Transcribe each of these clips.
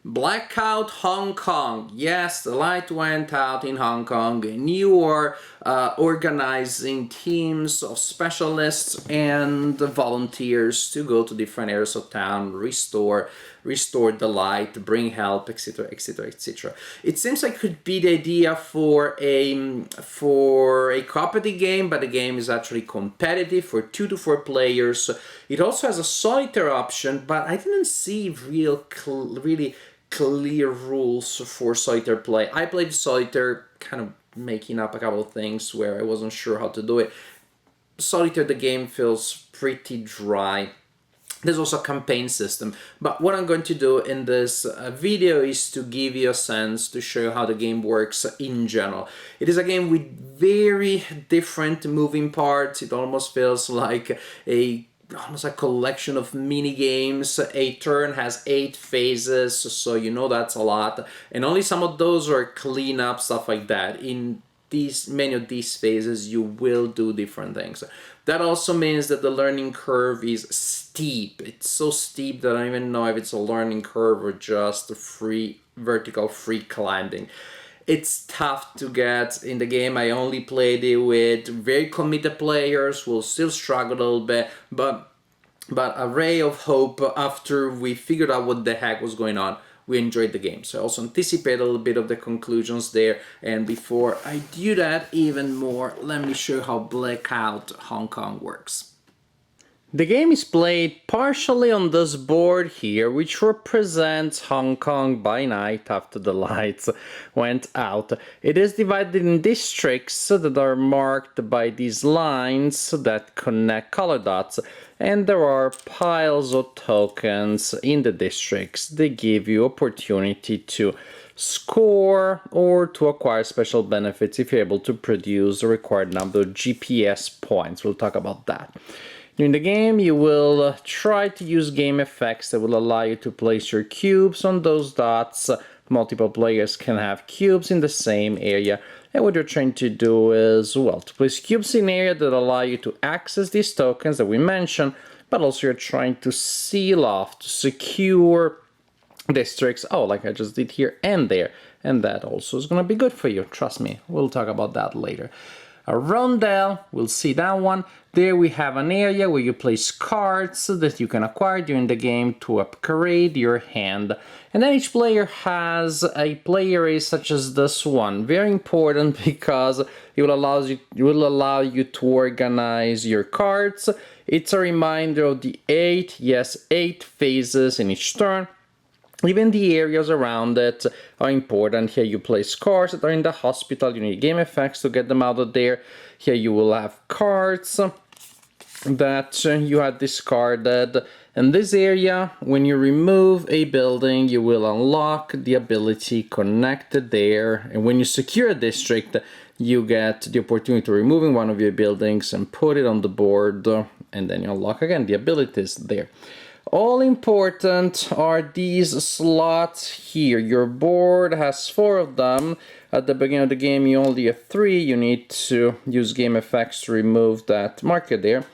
Blackout Hong Kong. Yes, the light went out in Hong Kong, and you are organizing teams of specialists and volunteers to go to different areas of town, restore the light, bring help, etc., etc., etc. It seems like it could be the idea for a cooperative game, but the game is actually competitive for 2 to 4 players. It also has a solitaire option, but I didn't see really clear rules for solitaire play. I played solitaire, kind of making up a couple of things where I wasn't sure how to do it. Solitaire, the game feels pretty dry. There's also a campaign system, but what I'm going to do in this video is to give you a sense, to show you how the game works in general. It is a game with very different moving parts. It almost feels like almost a collection of mini games. A turn has 8 phases, so you know that's a lot, and only some of those are cleanup, stuff like that. In many of these phases you will do different things. That also means that the learning curve is steep. It's so steep that I don't even know if it's a learning curve or just a vertical free climbing. It's tough to get in the game. I only played it with very committed players who will still struggle a little bit, but a ray of hope after we figured out what the heck was going on. We enjoyed the game. So I also anticipate a little bit of the conclusions there. And before I do that even more, let me show you how Blackout Hong Kong works. The game is played partially on this board here, which represents Hong Kong by night after the lights went out. It is divided in districts that are marked by these lines that connect color dots, and there are piles of tokens in the districts. They give you opportunity to score or to acquire special benefits if you're able to produce the required number of GPS points. We'll talk about that. During the game, you will try to use game effects that will allow you to place your cubes on those dots. Multiple players can have cubes in the same area. And what you're trying to do is, well, to place cubes in area that allow you to access these tokens that we mentioned, but also you're trying to seal off, to secure districts, like I just did here and there. And that also is going to be good for you, trust me. We'll talk about that later. A rondel, we'll see that one. There we have an area where you place cards that you can acquire during the game to upgrade your hand. And then each player has a play area such as this one. Very important because it will allow you to organize your cards. It's a reminder of the 8 phases in each turn. Even the areas around it are important. Here you place cards that are in the hospital. You need game effects to get them out of there. Here you will have cards that you had discarded. In this area, when you remove a building, you will unlock the ability connected there. And when you secure a district, you get the opportunity to removing one of your buildings and put it on the board. And then you unlock again the abilities there. All important are these slots here. Your board has 4 of them. At the beginning of the game you only have 3. You need to use game effects to remove that marker there.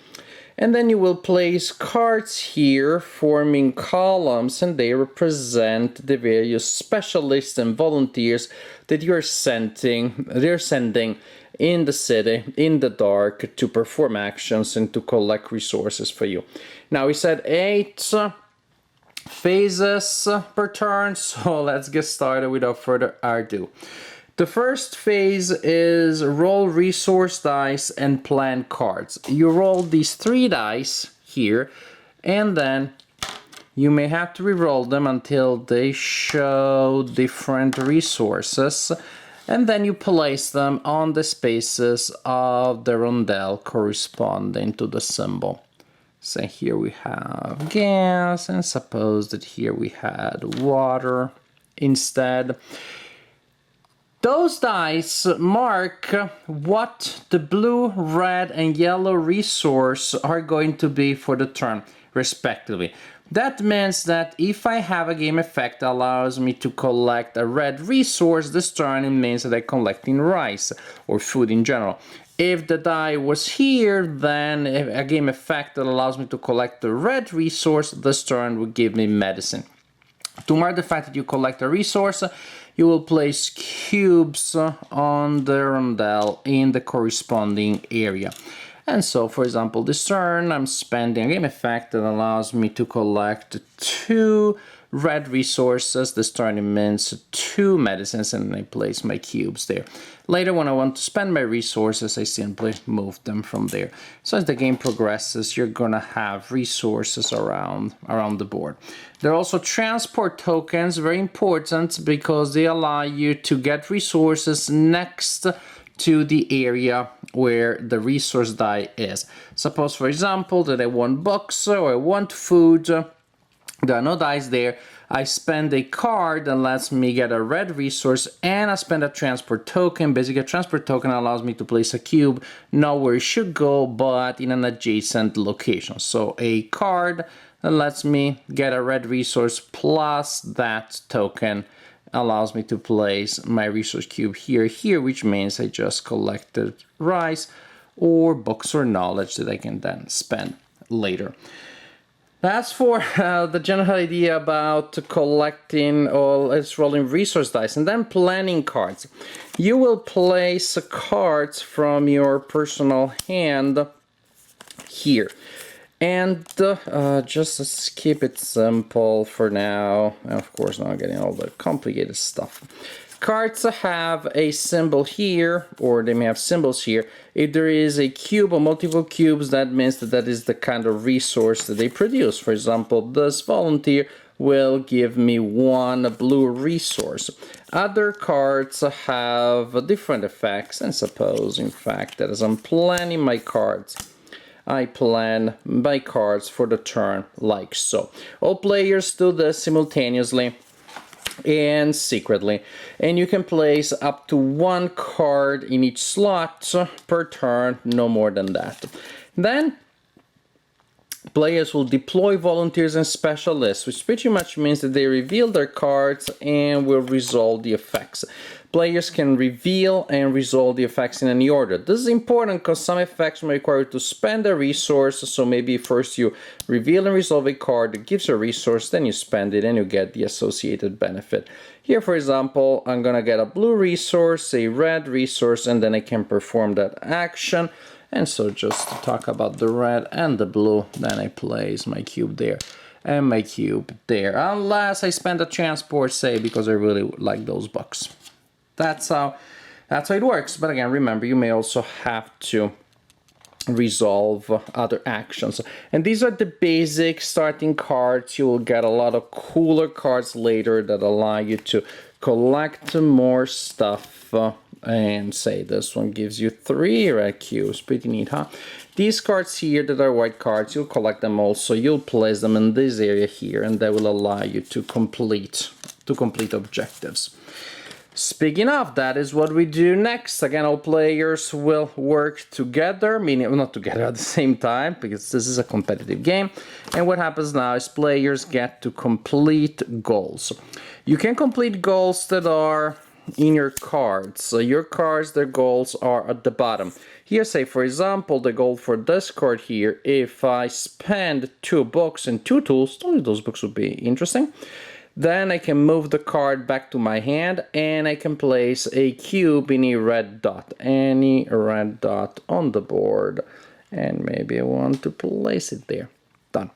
And then you will place cards here forming columns, and they represent the various specialists and volunteers that you're sending in the city, in the dark, to perform actions and to collect resources for you. Now we said 8 phases per turn, so let's get started without further ado. The first phase is roll resource dice and plan cards. You roll these 3 dice here, and then you may have to re-roll them until they show different resources. And then you place them on the spaces of the rondel corresponding to the symbol. So here we have gas, and suppose that here we had water instead. Those dice mark what the blue, red, and yellow resource are going to be for the turn, respectively. That means that if I have a game effect that allows me to collect a red resource this turn, it means that I'm collecting rice or food in general. If the die was here, then a game effect that allows me to collect the red resource this turn would give me medicine. To mark the fact that you collect a resource, you will place cubes on the rondel in the corresponding area. And so, for example, this turn I'm spending a game effect that allows me to collect 2 red resources. This turn it means 2 medicines, and I place my cubes there. Later, when I want to spend my resources, I simply move them from there. So as the game progresses, you're gonna have resources around the board. There are also transport tokens, very important because they allow you to get resources next to the area where the resource die is. Suppose, for example, that I want books or I want food. There are no dice there. I spend a card that lets me get a red resource, and I spend a transport token. Basically, a transport token allows me to place a cube not where it should go, but in an adjacent location. So a card that lets me get a red resource plus that token allows me to place my resource cube here, which means I just collected rice or books or knowledge that I can then spend later. That's for the general idea about collecting or rolling resource dice, and then planning cards. You will place cards from your personal hand here. And just let's keep it simple for now. Of course, not getting all the complicated stuff. Cards have a symbol here, or they may have symbols here. If there is a cube or multiple cubes, that means that is the kind of resource that they produce. For example, this volunteer will give me 1 blue resource. Other cards have different effects, and suppose, in fact, that as I'm planning my cards, I plan my cards for the turn like so. All players do this simultaneously and secretly, and you can place up to 1 card in each slot per turn, no more than that. Then players will deploy volunteers and specialists, which pretty much means that they reveal their cards and will resolve the effects. Players can reveal and resolve the effects in any order. This is important because some effects may require you to spend a resource, so maybe first you reveal and resolve a card that gives you a resource, then you spend it and you get the associated benefit. Here, for example, I'm gonna get a blue resource, a red resource, and then I can perform that action. And so just to talk about the red and the blue, then I place my cube there and my cube there, unless I spend a transport, say, because I really like those books. That's how it works. But again, remember, you may also have to resolve other actions. And these are the basic starting cards. You will get a lot of cooler cards later that allow you to collect more stuff. And say this one gives you 3 red cubes. Pretty neat, huh? These cards here that are white cards, you'll collect them also. You'll place them in this area here, and that will allow you to complete objectives. Speaking of, that is what we do next. Again, all players will work together, meaning not together at the same time, because this is a competitive game. And what happens now is players get to complete goals. You can complete goals that are in your cards. So your cards, their goals are at the bottom. Here, say, for example, the goal for this card here, if I spend 2 books and 2 tools, only those books would be interesting. Then I can move the card back to my hand and I can place a cube in a red dot, any red dot on the board. And maybe I want to place it there. Done.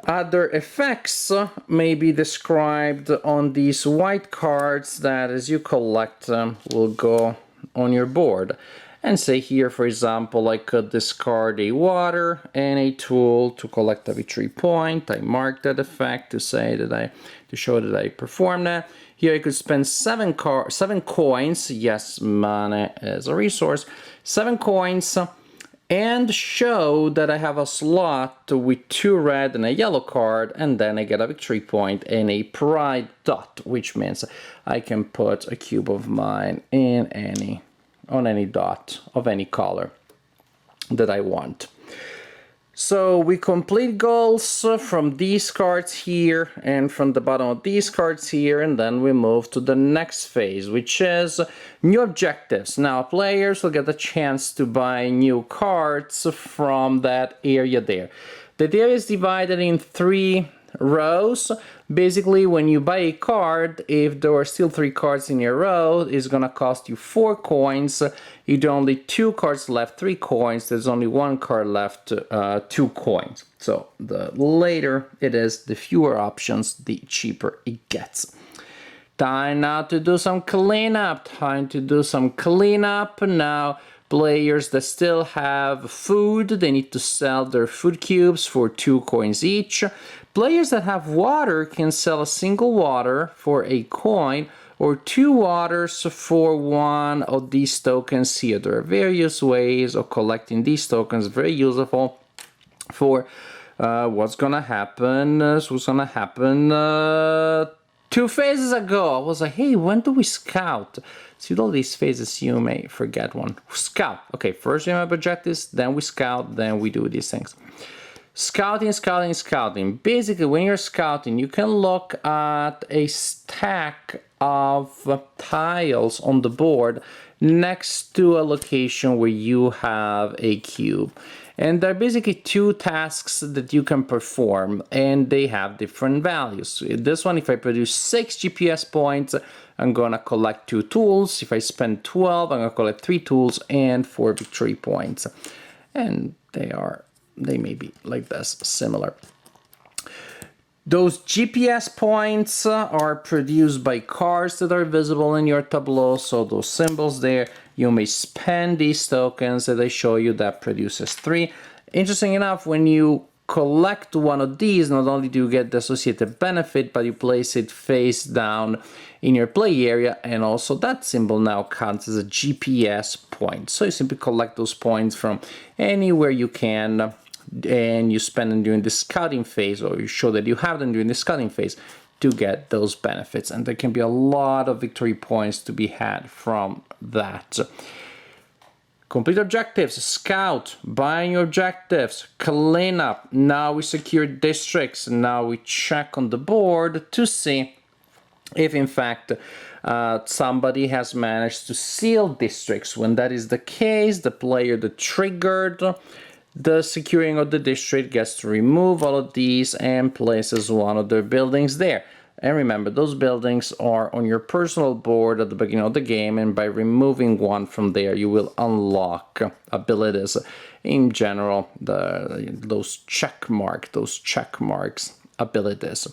Other effects may be described on these white cards that as you collect them will go on your board. And say here, for example, I could discard a water and a tool to collect a victory point. I mark that effect to say that to show that I performed that. Here I could spend 7 coins. Yes, money is a resource. 7 coins and show that I have a slot with 2 red and a yellow card, and then I get a victory point and a pride dot, which means I can put a cube of mine on any dot of any color that I want. So we complete goals from these cards here and from the bottom of these cards here, and then we move to the next phase, which is new objectives. Now players will get a chance to buy new cards from that area there. The area is divided in 3 rows. Basically, when you buy a card, if there are still 3 cards in your row, it's gonna cost you 4 coins. If there are only 2 cards left, 3 coins. There's only 1 card left, 2 coins. So the later it is, the fewer options, the cheaper it gets. Time now to do some cleanup. Now, players that still have food, they need to sell their food cubes for 2 coins each. Players that have water can sell a single water for a coin or 2 waters for 1 of these tokens here. There are various ways of collecting these tokens, very useful for what's gonna happen. 2 phases ago, I was like, hey, when do we scout? See, with all these phases, you may forget one. Scout. Okay, first we have objectives, then we scout, then we do these things. Scouting. Basically, when you're scouting, you can look at a stack of tiles on the board next to a location where you have a cube. And there are basically 2 tasks that you can perform, and they have different values. This one, if I produce 6 GPS points, I'm gonna collect 2 tools. If I spend 12, I'm gonna collect 3 tools and 4 victory points. And they may be like this, similar. Those GPS points are produced by cards that are visible in your tableau, so those symbols there, you may spend these tokens that I show you that produces 3. Interesting enough, when you collect one of these, not only do you get the associated benefit, but you place it face down in your play area, and also that symbol now counts as a GPS point. So you simply collect those points from anywhere you can, and you spend them during the scouting phase, or you show that you have them during the scouting phase to get those benefits. And there can be a lot of victory points to be had from that. Complete objectives, scout, buying your objectives, clean up. Now we secure districts. Now we check on the board to see if in fact somebody has managed to seal districts. When that is the case, the player that triggered the securing of the district gets to remove all of these and places one of their buildings there. And remember, those buildings are on your personal board at the beginning of the game, and by removing one from there, you will unlock abilities. In general, those check marks abilities.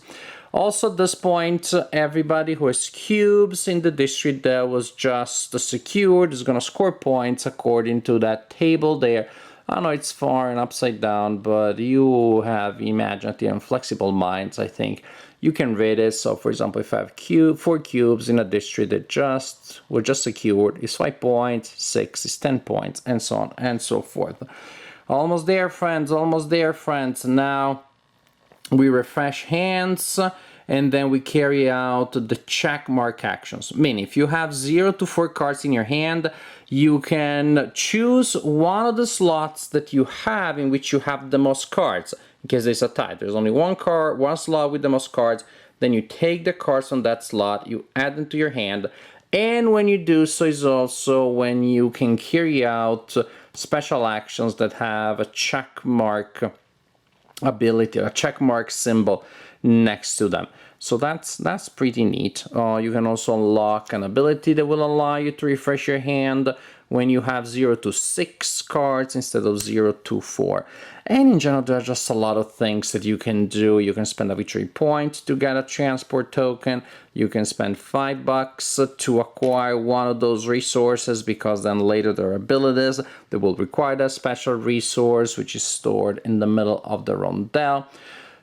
Also, at this point, everybody who has cubes in the district that was just secured is going to score points according to that table there. I know it's far and upside down, but you have imaginative and flexible minds, I think. You can read it. So, for example, if I have 4 cubes in a district that were just secured, it's 5 points, 6 is 10 points, and so on and so forth. Almost there, friends, almost there, friends. Now we refresh hands, and then we carry out the check mark actions. Meaning, if you have 0 to 4 cards in your hand, you can choose one of the slots that you have in which you have the most cards. In case there's a tie, there's only one slot with the most cards. Then you take the cards on that slot, you add them to your hand, and when you do so is also when you can carry out special actions that have a check mark ability, a check mark symbol next to them. So that's pretty neat. You can also unlock an ability that will allow you to refresh your hand when you have 0 to 6 cards instead of 0 to 4. And in general, there are just a lot of things that you can do. You can spend a victory point to get a transport token. You can spend $5 to acquire one of those resources, because then later there are abilities that will require that special resource, which is stored in the middle of the rondel.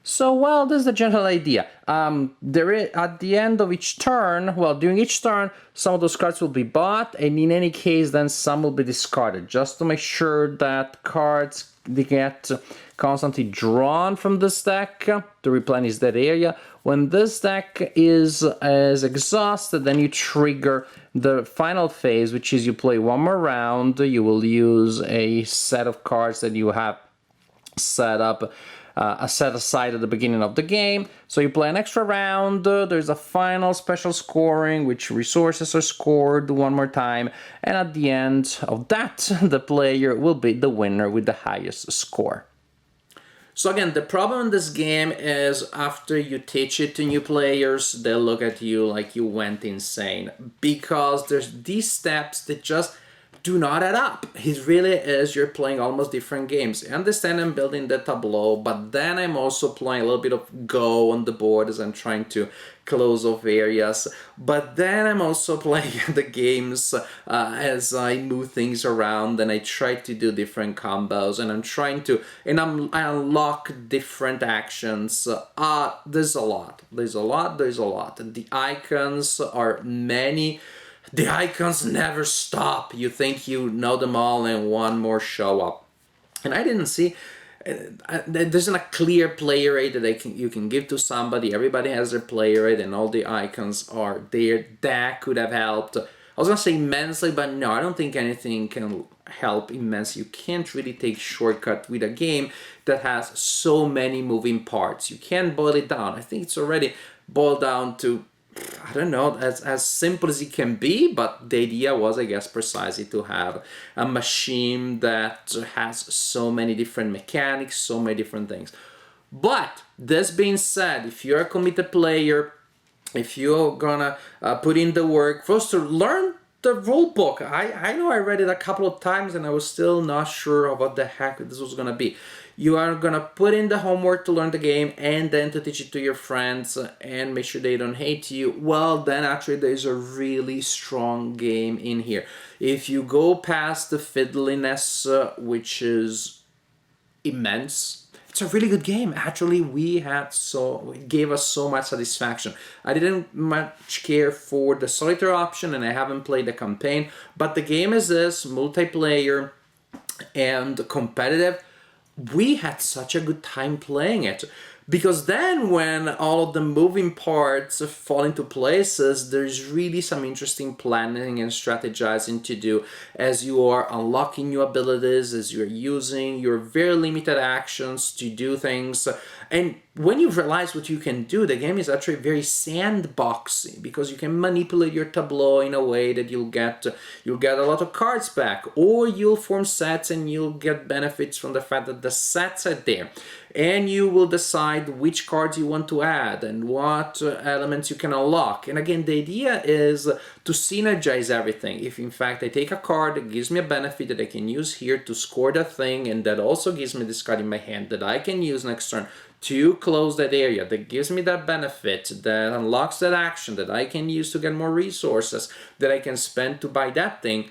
So, well, this is the general idea. At the end of each turn, during each turn, some of those cards will be bought, and in any case, then some will be discarded, just to make sure that cards they get constantly drawn from this deck to replenish that area. When this deck is exhausted, then you trigger the final phase, which is you play one more round. You will use a set of cards that you have set up, set aside at the beginning of the game. So you play an extra round, there's a final special scoring, which resources are scored one more time, and at the end of that, the player will be the winner with the highest score. So again, the problem in this game is after you teach it to new players, they look at you like you went insane, because there's these steps that just do not add up. It really is, you're playing almost different games. I understand I'm building the tableau, but then I'm also playing a little bit of Go on the board as I'm trying to close off areas. But then I'm also playing the games as I move things around, and I try to do different combos, and I'm trying to, I unlock different actions. There's a lot. There's a lot. The icons are many. The icons never stop. You think you know them all and one more show up. And I didn't see, there isn't a clear player rate that you can give to somebody. Everybody has their player rate and all the icons are there. That could have helped. I was going to say immensely, but no, I don't think anything can help immensely. You can't really take shortcut with a game that has so many moving parts. You can't boil it down. I think it's already boiled down to, I don't know, as simple as it can be, but the idea was, I guess, precisely to have a machine that has so many different mechanics, so many different things. But this being said, if you're a committed player, if you're gonna put in the work, first to learn the rule book. I know I read it a couple of times and I was still not sure of what the heck this was gonna be. You are gonna put in the homework to learn the game and then to teach it to your friends and make sure they don't hate you. Well, then actually there's a really strong game in here. If you go past the fiddliness, which is immense, it's a really good game. Actually, it gave us so much satisfaction. I didn't much care for the solitaire option and I haven't played the campaign, but the game is this, multiplayer and competitive. We had such a good time playing it. Because then when all of the moving parts fall into places, there's really some interesting planning and strategizing to do as you are unlocking new abilities, as you're using your very limited actions to do things. And when you realize what you can do, the game is actually very sandboxy because you can manipulate your tableau in a way that you'll get a lot of cards back, or you'll form sets and you'll get benefits from the fact that the sets are there. And you will decide which cards you want to add and what elements you can unlock. And again, the idea is to synergize everything. If in fact I take a card that gives me a benefit that I can use here to score that thing, and that also gives me this card in my hand that I can use next turn to close that area, that gives me that benefit, that unlocks that action that I can use to get more resources that I can spend to buy that thing.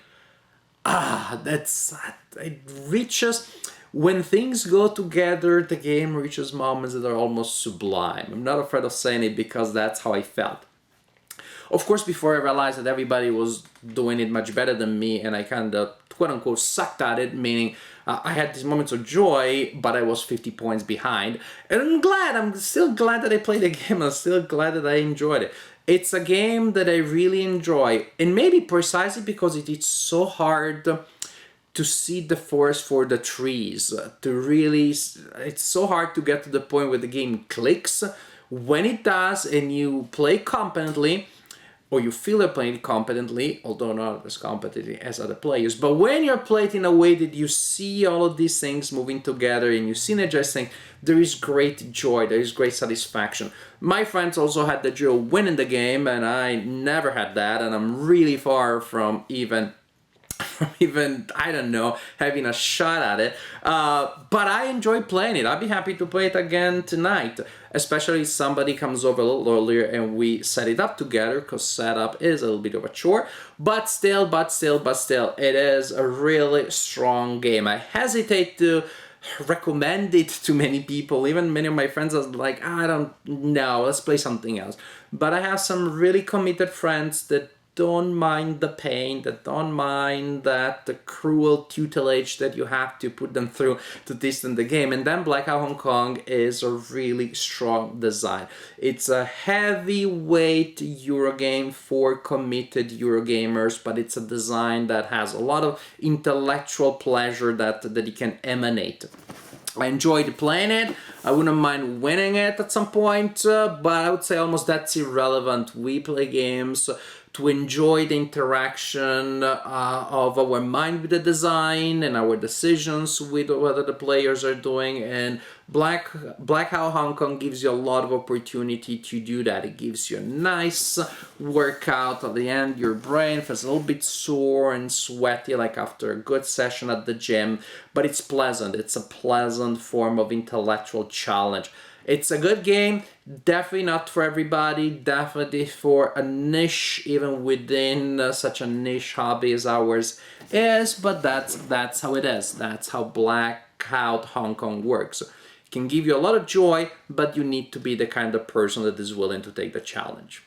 It reaches... When things go together, the game reaches moments that are almost sublime. I'm not afraid of saying it because that's how I felt. Of course, before I realized that everybody was doing it much better than me and I kind of, quote-unquote, sucked at it, meaning I had these moments of joy, but I was 50 points behind. And I'm still glad that I played the game. I'm still glad that I enjoyed it. It's a game that I really enjoy, and maybe precisely because it is so hard to see the forest for the trees, it's so hard to get to the point where the game clicks. When it does and you play competently, or you feel you're playing competently, although not as competently as other players, but when you're playing in a way that you see all of these things moving together and you synergize things, there is great joy, there is great satisfaction. My friends also had the joy of winning the game, and I never had that, and I'm really far from even, I don't know, having a shot at it. But I enjoy playing it. I'd be happy to play it again tonight, especially if somebody comes over a little earlier and we set it up together, because setup is a little bit of a chore. But still, it is a really strong game. I hesitate to recommend it to many people. Even many of my friends are like, I don't know, let's play something else. But I have some really committed friends that don't mind the pain, that don't mind the cruel tutelage that you have to put them through to distance the game. And then Blackout Hong Kong is a really strong design. It's a heavyweight Eurogame for committed Eurogamers, but it's a design that has a lot of intellectual pleasure that it can emanate. I enjoyed playing it. I wouldn't mind winning it at some point, but I would say almost that's irrelevant. We play games to enjoy the interaction of our mind with the design and our decisions with what the players are doing. And Blackout Hong Kong gives you a lot of opportunity to do that. It gives you a nice workout at the end. Your brain feels a little bit sore and sweaty like after a good session at the gym, but it's pleasant. It's a pleasant form of intellectual challenge. It's a good game, definitely not for everybody, definitely for a niche, even within such a niche hobby as ours is, but that's how it is. That's how Blackout Hong Kong works. It can give you a lot of joy, but you need to be the kind of person that is willing to take the challenge.